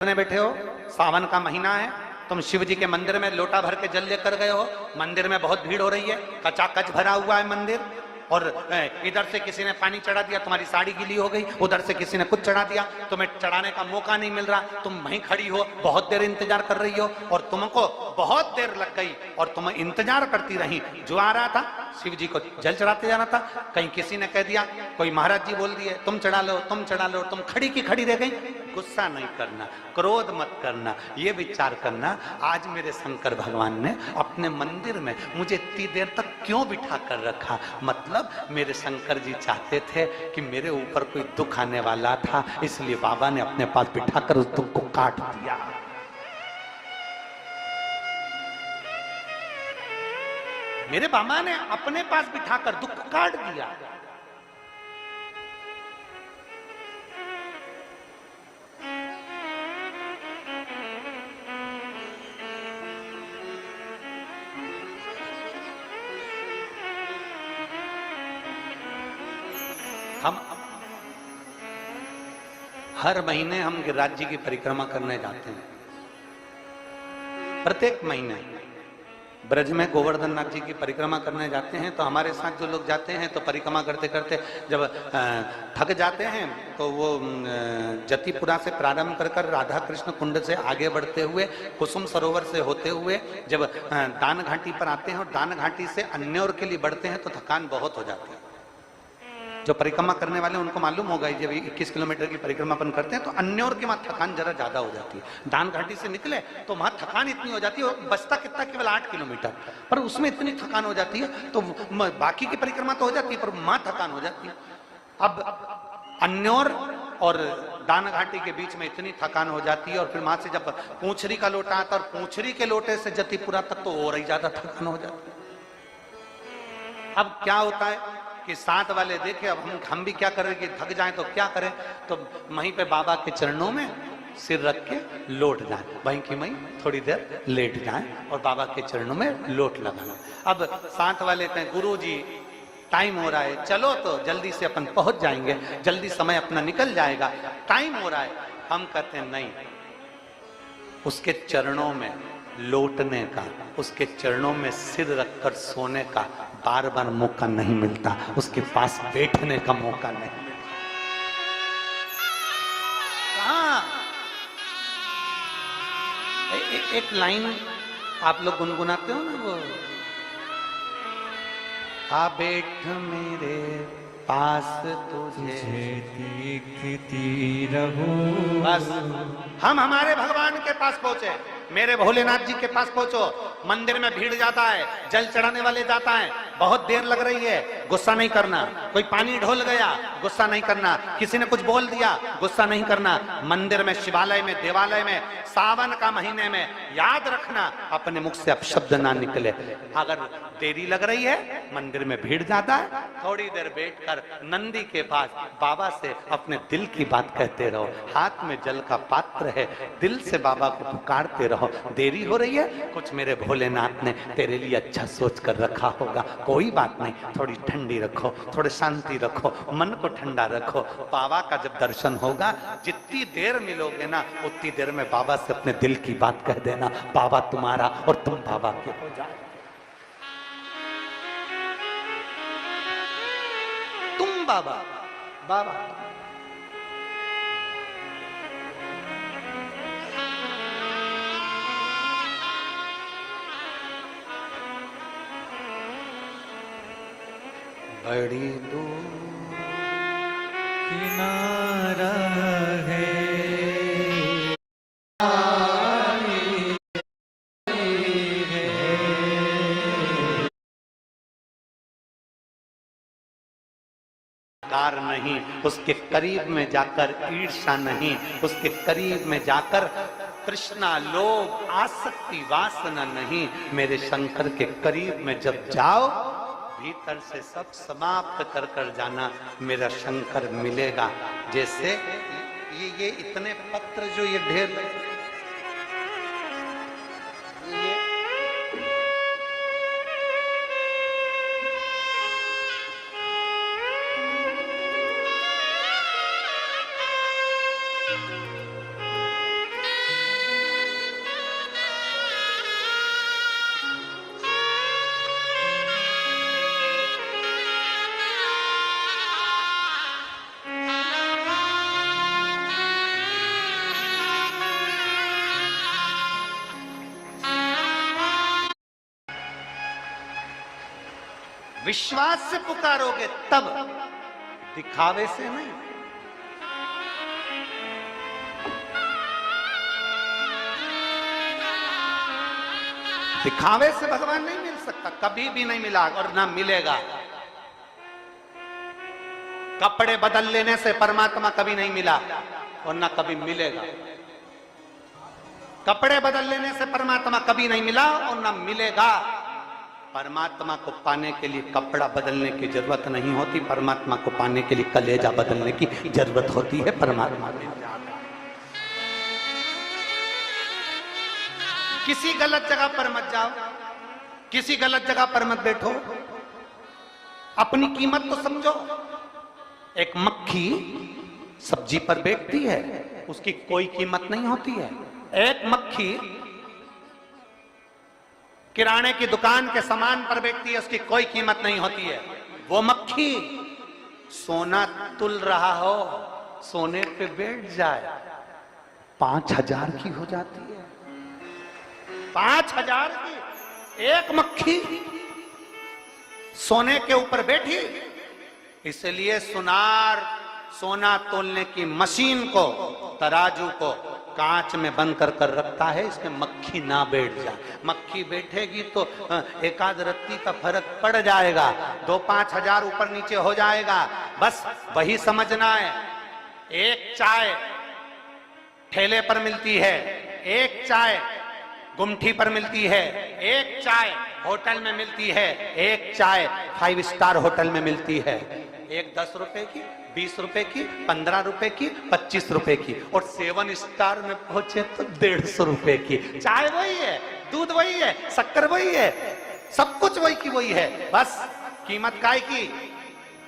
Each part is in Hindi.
करने बैठे हो, सावन का महीना है, तुम शिव जी के मंदिर में लोटा भर के जल लेकर गए हो, मंदिर में बहुत भीड़ हो रही है, कचाकच भरा हुआ है मंदिर, और इधर से किसी ने पानी चढ़ा दिया, तुम्हारी साड़ी गीली हो गई, उधर से किसी ने कुछ चढ़ा दिया, तुम्हें चढ़ाने का मौका नहीं मिल रहा, तुम वहीं खड़ी हो, बहुत देर इंतजार कर रही हो, और तुमको बहुत देर लग गई और तुम इंतजार करती रही। जो आ रहा था शिव जी को जल चढ़ाते जाना था, कहीं किसी ने कह दिया, कोई महाराज जी बोल दिए तुम चढ़ा लो तुम चढ़ा लो, तुम खड़ी की खड़ी रह गई। गुस्सा नहीं करना, क्रोध मत करना, ये विचार करना आज मेरे शंकर भगवान ने अपने मंदिर में मुझे इतनी देर तक क्यों बिठा कर रखा। मतलब मेरे शंकर जी चाहते थे कि मेरे ऊपर कोई दुख आने वाला था, इसलिए बाबा ने अपने पास बिठाकर उस दुख को काट दिया। मेरे बाबा ने अपने पास बिठाकर दुख काट दिया। हम हर महीने हम गिरिराज जी की परिक्रमा करने जाते हैं, प्रत्येक महीने ब्रज में गोवर्धन नाथ जी की परिक्रमा करने जाते हैं। तो हमारे साथ जो लोग जाते हैं तो परिक्रमा करते करते जब थक जाते हैं तो वो जतिपुरा से प्रारंभ कर राधा कृष्ण कुंड से आगे बढ़ते हुए कुसुम सरोवर से होते हुए जब दान घाटी पर आते हैं और दान घाटी से अन्योर के लिए बढ़ते हैं तो थकान बहुत हो जाती है। जो परिक्रमा करने वाले उनको मालूम होगा, जब 21 किलोमीटर की परिक्रमा अपन करते हैं तो अन्योर की वहां थकान जरा ज्यादा हो जाती है। दान घाटी से निकले तो वहां थकान इतनी हो जाती है, बचता कितना केवल 8 किलोमीटर, पर उसमें इतनी थकान हो जाती है, तो बाकी की परिक्रमा तो हो जाती है पर वहां थकान हो जाती है। अब अन्योर और दान घाटी के बीच में इतनी थकान हो जाती है, और फिर वहां से जब पूंछरी का लोटा आता और पूंछरी के लोटे से जतिपुरा तक तो और ही ज्यादा थकान हो जाती है। अब क्या होता है कि साथ वाले देखे, अब हम भी क्या करें कि थक जाएं तो क्या करें, तो वहीं पे बाबा के चरणों में सिर रख के लौट जाए, वहीं की वहीं थोड़ी देर लेट जाए और बाबा के चरणों में लोट लगाना। अब साथ वाले कहें गुरु जी टाइम हो रहा है, चलो तो जल्दी से अपन पहुंच जाएंगे, जल्दी समय अपना निकल जाएगा, टाइम हो रहा है। हम कहते हैं नहीं, उसके चरणों में लौटने का, उसके चरणों में सिर रखकर सोने का बार बार मौका नहीं मिलता, उसके पास बैठने का मौका नहीं मिलता। हाँ, एक लाइन आप लोग गुनगुनाते हो ना, वो आ बैठ मेरे पास तुझे देखती रहूं। बस हम हमारे भगवान के पास पहुंचे, मेरे भोलेनाथ जी के पास पहुंचो। मंदिर में भीड़ जाता है, जल चढ़ाने वाले जाता है, बहुत देर लग रही है, गुस्सा नहीं करना। कोई पानी ढोल गया, गुस्सा नहीं करना। किसी ने कुछ बोल दिया, गुस्सा नहीं करना। मंदिर में, शिवालय में, देवालय में, सावन का महीने में याद रखना अपने मुख से अपशब्द ना निकले। अगर देरी लग रही है, मंदिर में भीड़ ज्यादा है, थोड़ी देर बैठकर नंदी के पास बाबा से अपने दिल की बात कहते रहो। हाथ में जल का पात्र है, दिल से बाबा को पुकारते रहो। देरी हो रही है, कुछ मेरे भोलेनाथ ने तेरे लिए अच्छा सोच कर रखा होगा, कोई बात नहीं, थोड़ी ठंडी रखो, थोड़ी शांति रखो, मन को ठंडा रखो। बाबा का जब दर्शन होगा, जितनी देर मिलोगे ना उतनी देर में बाबा से अपने दिल की बात कह देना, बाबा तुम्हारा और तुम बाबा के हो जाओ। तुम बाबा, बाबा बड़ी दूर किनारा है, कार नहीं, उसके करीब में जाकर ईर्ष्या नहीं, उसके करीब में जाकर तृष्णा, लोभ, आसक्ति, वासना नहीं। मेरे शंकर के करीब में जब जाओ, भीतर से सब समाप्त कर कर जाना, मेरा शंकर मिलेगा। जैसे ये इतने पत्र जो ये ढेर, विश्वास से पुकारोगे तब, दिखावे से नहीं। दिखावे से भगवान नहीं मिल सकता, कभी भी नहीं मिला और ना मिलेगा। कपड़े बदल लेने से परमात्मा कभी नहीं मिला और ना कभी मिलेगा। कपड़े बदल लेने से परमात्मा कभी नहीं मिला और ना मिलेगा। परमात्मा को पाने के लिए कपड़ा बदलने की जरूरत नहीं होती, परमात्मा को पाने के लिए कलेजा बदलने की जरूरत होती है। परमात्मा में किसी गलत जगह पर मत जाओ, किसी गलत जगह पर मत बैठो, अपनी कीमत तो समझो। एक मक्खी सब्जी पर बैठती है, उसकी कोई कीमत नहीं होती है। एक मक्खी किराने की दुकान के सामान पर बैठती है, उसकी कोई कीमत नहीं होती है। वो मक्खी सोना तुल रहा हो, सोने पे बैठ जाए, 5,000 की हो जाती है। 5,000 की एक मक्खी सोने के ऊपर बैठी। इसलिए सुनार सोना तोलने की मशीन को, तराजू को कांच में बंद कर कर रखता है, इसमें मक्खी ना बैठ जाए। मक्खी बैठेगी तो एकाध रत्ती का फर्क पड़ जाएगा, 2-5 हजार ऊपर नीचे हो जाएगा। बस वही समझना है। एक चाय ठेले पर मिलती है, एक चाय गुमठी पर मिलती है, एक चाय होटल में मिलती है, एक चाय 5 स्टार होटल में मिलती है। एक 10 रुपए की, 20 रुपए की, 15 रुपए की, 25 रुपए की, और 7 स्टार में पहुंचे तो 150 रुपए की। चाय वही है, दूध वही है, शक्कर वही है, सब कुछ वही की वही है, बस कीमत काय की?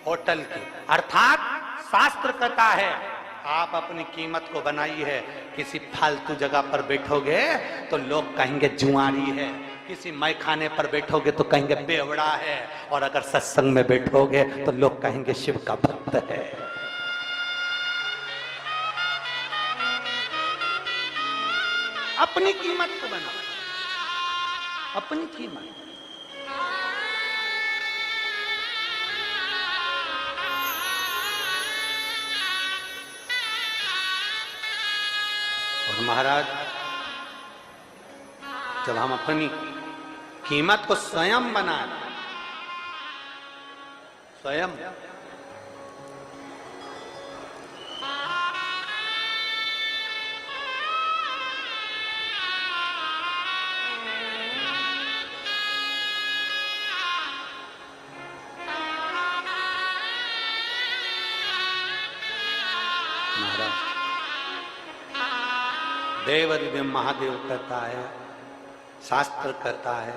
होटल की। अर्थात शास्त्र कहता है आप अपनी कीमत को बनाई है। किसी फालतू जगह पर बैठोगे तो लोग कहेंगे जुआरी है, किसी मैखाने पर बैठोगे तो कहेंगे बेवड़ा है, और अगर सत्संग में बैठोगे तो लोग कहेंगे शिव का भक्त है। अपनी कीमत को बनाओ, अपनी कीमत। और महाराज, जब हम अपनी कीमत को स्वयं बनाए, स्वयं, महाराज देव दिव्य महादेव कहता है, शास्त्र कहता है,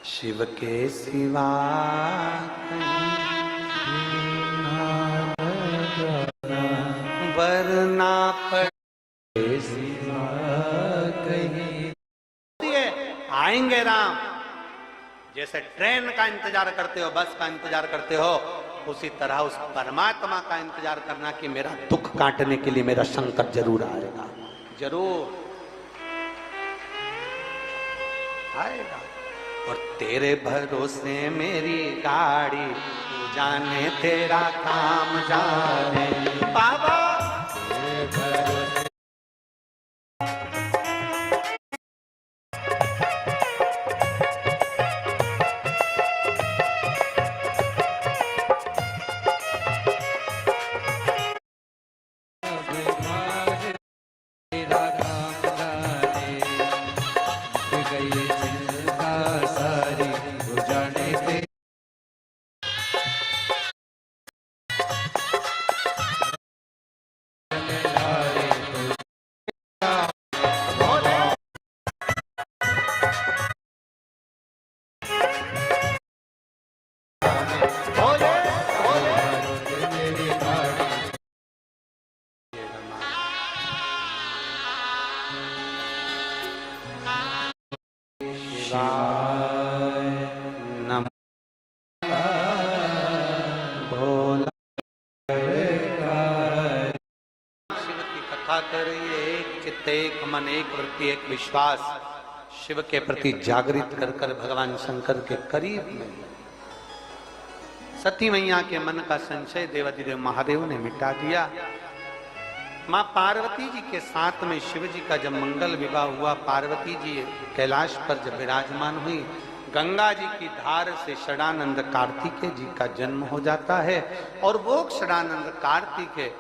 शिव के सिवा वरना पड़े सिवा कहीं। आएंगे राम, जैसे ट्रेन का इंतजार करते हो, बस का इंतजार करते हो, उसी तरह उस परमात्मा का इंतजार करना कि मेरा दुख काटने के लिए मेरा शंकर जरूर आएगा, जरूर आएगा। और तेरे भरोसे मेरी गाड़ी, तू जाने तेरा काम जाने बाबा। तेरे भरोसे एक मन, एक वृत्ति, एक विश्वास, शिव के प्रति जागृत कर कर भगवान शंकर के करीब में। सती मैया के मन का संशय देवाधिदेव महादेव ने मिटा दिया। मां पार्वती जी के साथ में शिव जी का जब मंगल विवाह हुआ, पार्वती जी कैलाश पर जब विराजमान हुई, गंगा जी की धार से षडानंद कार्तिकेय जी का जन्म हो जाता है। और वो षडानंद कार्तिकेय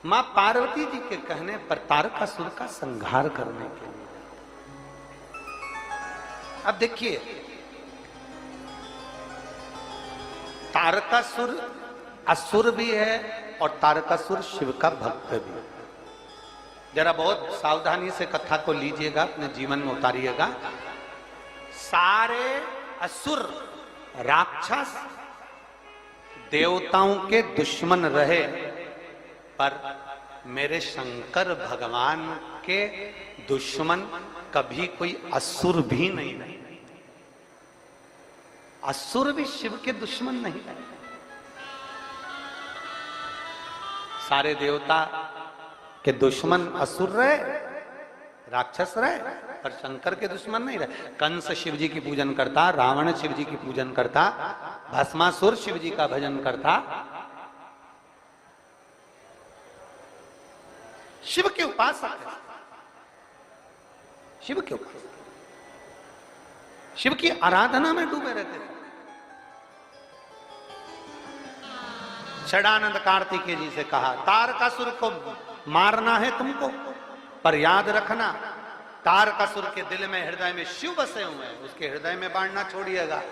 मां पार्वती जी के कहने पर तारकासुर का संहार करने के लिए। अब देखिए, तारकासुर असुर भी है और तारकासुर शिव का भक्त भी। जरा बहुत सावधानी से कथा को लीजिएगा, अपने जीवन में उतारिएगा। सारे असुर राक्षस देवताओं के दुश्मन रहे, पर मेरे शंकर भगवान के दुश्मन कभी कोई असुर भी नहीं रहे। असुर भी शिव के दुश्मन नहीं रहे। सारे देवता के दुश्मन असुर रहे, राक्षस रहे, पर शंकर के दुश्मन नहीं रहे। कंस शिव जी की पूजन करता, रावण शिव जी की पूजन करता, भस्मासुर शिव जी का भजन करता। शिव के उपासक है, शिव के उपासक, शिव की आराधना में डूबे रहते थे। षडानंद कार्तिकेय जी से कहा, तारकासुर को मारना है तुमको, पर याद रखना तारकासुर के दिल में, हृदय में शिव बसे हुए हैं, उसके हृदय में बाण ना छोड़िएगा।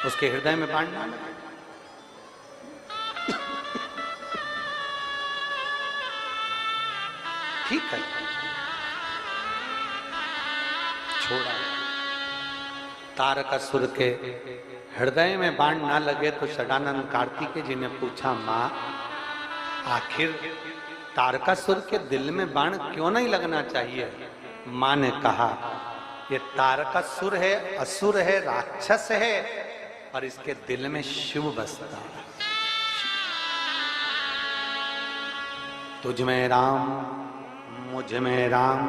उसके हृदय में बाण ना लगे। ठीक है, छोड़ा। तारकासुर के हृदय में बाण ना लगे तो षडानंद कार्तिकेय जी ने पूछा, मां आखिर तारकासुर के दिल में बाण क्यों नहीं लगना चाहिए? मां ने कहा, ये तारकासुर है, असुर है, राक्षस है, और इसके दिल में शिव बसता है। तुझ में राम, मुझ में राम,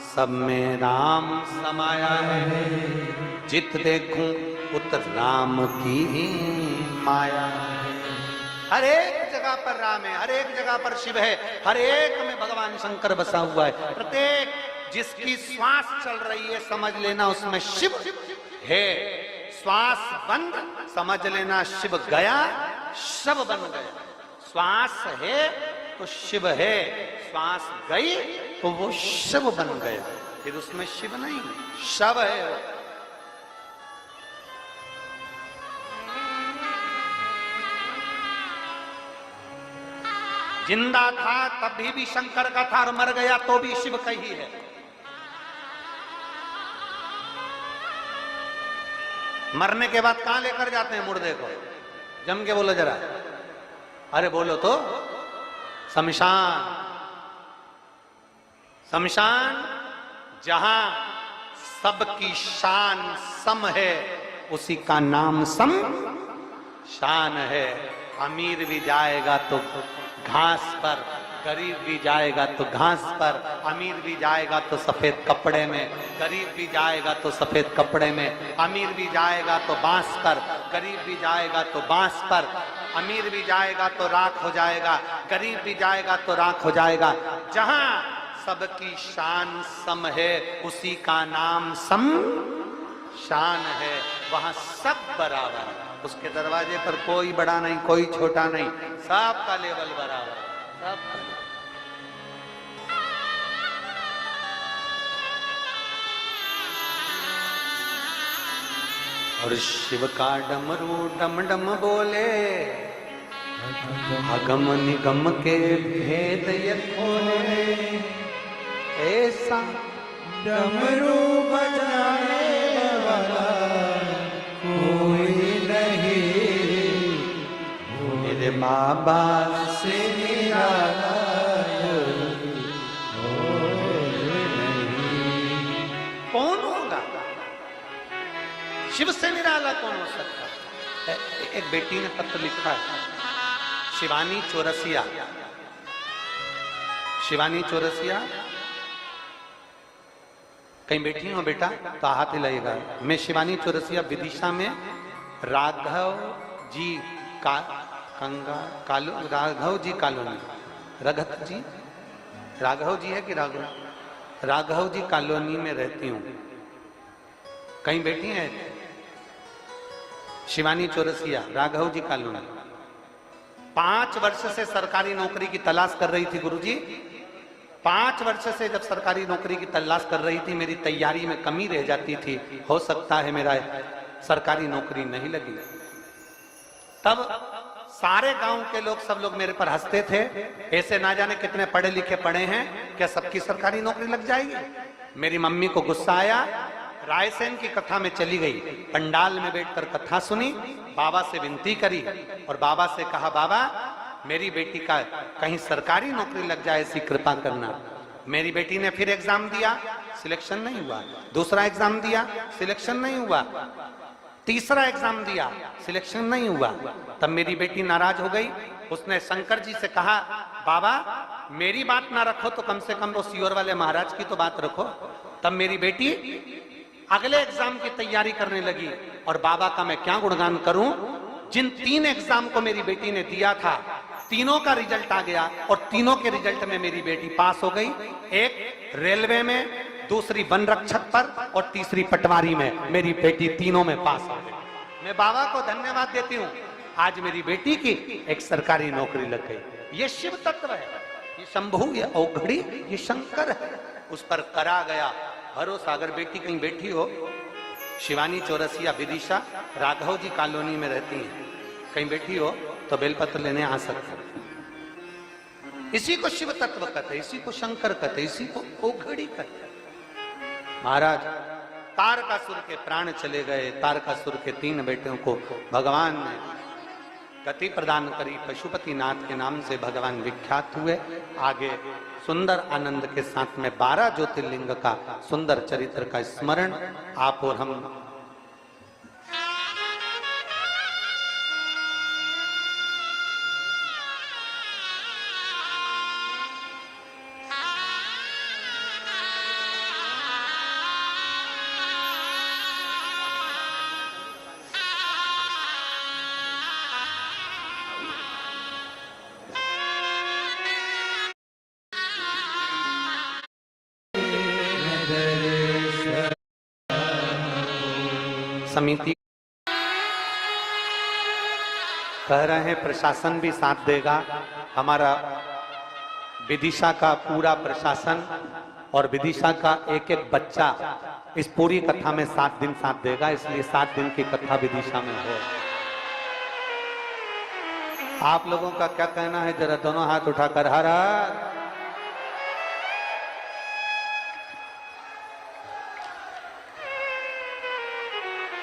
सब में राम समाया है। जित देखूं उत राम की माया है। हर एक जगह पर राम है, हर एक जगह पर शिव है, हर एक में भगवान शंकर बसा हुआ है। प्रत्येक जिसकी श्वास चल रही है, समझ लेना उसमें शिव है। श्वास बंद, समझ लेना शिव गया, शव बन गया। श्वास है तो शिव है, श्वास गई तो वो शव बन गया, फिर उसमें शिव नहीं, शव है। जिंदा था तभी भी शंकर का था, और मर गया तो भी शिव का ही है। मरने के बाद कहां लेकर जाते हैं मुर्दे को? जम के बोलो जरा, अरे बोलो तो। शमशान। शमशान जहां सबकी शान सम है, उसी का नाम सम शान है। अमीर भी जाएगा तो घास पर, गरीब भी जाएगा तो घास पर, अमीर भी जाएगा तो सफेद कपड़े में, गरीब भी जाएगा तो सफेद कपड़े में, अमीर भी जाएगा तो बांस पर, गरीब भी जाएगा तो बांस पर, अमीर भी जाएगा तो राख हो जाएगा, गरीब भी जाएगा तो राख हो जाएगा। जहां सबकी शान सम है, उसी का नाम सम शान है। वहां सब बराबर है। उसके दरवाजे पर कोई बड़ा नहीं, कोई छोटा नहीं, सबका लेवल बराबर, सबका। और शिव का डमरू डम डम बोले, अगम निगम के भेद ये खोले। ऐसा डमरू बजाने वाला कोई नहीं, मेरे बाबा से निराला कौन होगा? शिव से निराला कौन हो सकता है? एक बेटी ने पत्र लिखा है, शिवानी चौरसिया। शिवानी चौरसिया कहीं बैठी हो बेटा तो हाथ हिलाइएगा। मैं शिवानी चौरसिया विदिशा में राघव जी राघव जी कॉलोनी, रघत जी, राघव जी है कि राघव जी कॉलोनी में रहती हूँ। कहीं बैठी है? शिवानी चौरसिया, राघव जी कॉलोनी। 5 वर्ष से सरकारी नौकरी की तलाश कर रही थी गुरुजी। 5 वर्ष से जब सरकारी नौकरी की तलाश कर रही थी, मेरी तैयारी में कमी रह जाती थी, हो सकता है मेरा सरकारी नौकरी नहीं लगी। तब सारे गांव के लोग, सब लोग मेरे पर हंसते थे, ऐसे ना जाने कितने पढ़े लिखे पढ़े हैं, क्या सबकी सरकारी नौकरी लग जाएगी? मेरी मम्मी को गुस्सा आया, रायसेन की कथा में चली गई, पंडाल में बैठकर कथा सुनी, बाबा से विनती करी और बाबा से कहा, बाबा मेरी बेटी का कहीं सरकारी नौकरी लग जाए, ऐसी कृपा करना। मेरी बेटी ने फिर एग्जाम दिया, सिलेक्शन नहीं हुआ। दूसरा एग्जाम दिया, सिलेक्शन नहीं हुआ। तीसरा एग्जाम दिया, सिलेक्शन नहीं हुआ। तब मेरी बेटी नाराज हो गई। उसने शंकर जी से कहा, बाबा मेरी बात ना रखो तो कम से कम वो सीहोर वाले महाराज की तो बात रखो। तब मेरी बेटी अगले एग्जाम की तैयारी करने लगी और बाबा का मैं क्या गुणगान करूं। जिन 3 एग्जाम को मेरी बेटी ने दिया था, तीनों का रिजल्ट आ गया और तीनों के रिजल्ट में मेरी बेटी पास हो गई। एक रेलवे में, दूसरी वन रक्षक पर और तीसरी पटवारी में। मेरी बेटी तीनों में पास हो गई। मैं बाबा को धन्यवाद देती हूँ, आज मेरी बेटी की एक सरकारी नौकरी लग गई। ये शिव तत्व है, ये शंभु, ये औघड़ी, ये शंकर है, उस पर करा गया भरोसा। अगर बेटी कहीं बैठी हो, शिवानी चौरसिया विदिशा राघव जी कॉलोनी में रहती हैं, कहीं बैठी हो तो बेलपत्र लेने आ सकते। इसी को शिव तत्व कहते, इसी को शंकर कहते, इसी को औघड़ी कहते। महाराज तारकासुर के प्राण चले गए। तारकासुर के 3 बेटों को भगवान ने गति प्रदान करी। पशुपतिनाथ के नाम से भगवान विख्यात हुए। आगे सुंदर आनंद के साथ में 12 ज्योतिर्लिंग का सुंदर चरित्र का स्मरण आप और हम समिति कह रहे हैं प्रशासन भी साथ देगा। हमारा विदिशा का पूरा प्रशासन और विदिशा का एक एक बच्चा इस पूरी कथा में 7 दिन साथ देगा। इसलिए 7 दिन की कथा विदिशा में हो। आप लोगों का क्या कहना है? जरा दोनों हाथ उठाकर हर हर।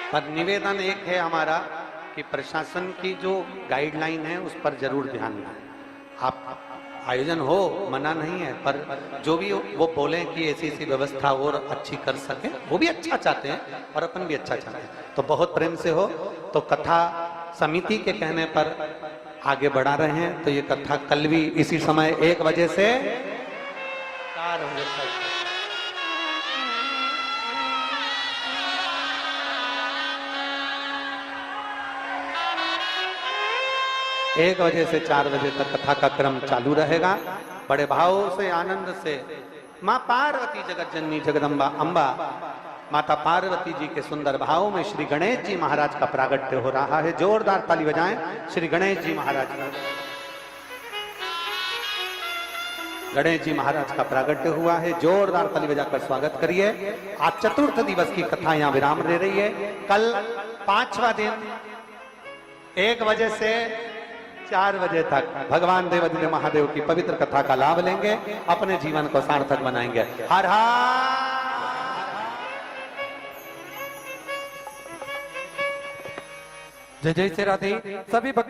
पर निवेदन एक है हमारा कि प्रशासन की जो गाइडलाइन है उस पर जरूर ध्यान दें। आप आयोजन हो, मना नहीं है, पर जो भी वो बोले कि ऐसी ऐसी व्यवस्था और अच्छी कर सके, वो भी अच्छा चाहते हैं और अपन भी अच्छा चाहते हैं, तो बहुत प्रेम से हो। तो कथा समिति के कहने पर आगे बढ़ा रहे हैं। तो ये कथा कल भी इसी समय 1 बजे से 4 बजे तक 1 बजे से 4 बजे तक कथा का क्रम चालू रहेगा। बड़े भाव से, आनंद से माँ पार्वती जगत जननी जगदम्बा अम्बा माता पार्वती जी के सुंदर भाव में श्री गणेश जी महाराज का प्रागट्य हो रहा है। जोरदार ताली बजाएं श्री गणेश जी महाराज का। गणेश जी महाराज का प्रागट्य हुआ है, जोरदार ताली बजाकर स्वागत करिए। आज चतुर्थ दिवस की कथा यहाँ विराम ले रही है। कल 5वां दिन 1 बजे से 4 बजे तक भगवान देवाधिदेव महादेव की पवित्र कथा का लाभ लेंगे, अपने जीवन को सार्थक बनाएंगे। हर हर। जय जय से राधे। सभी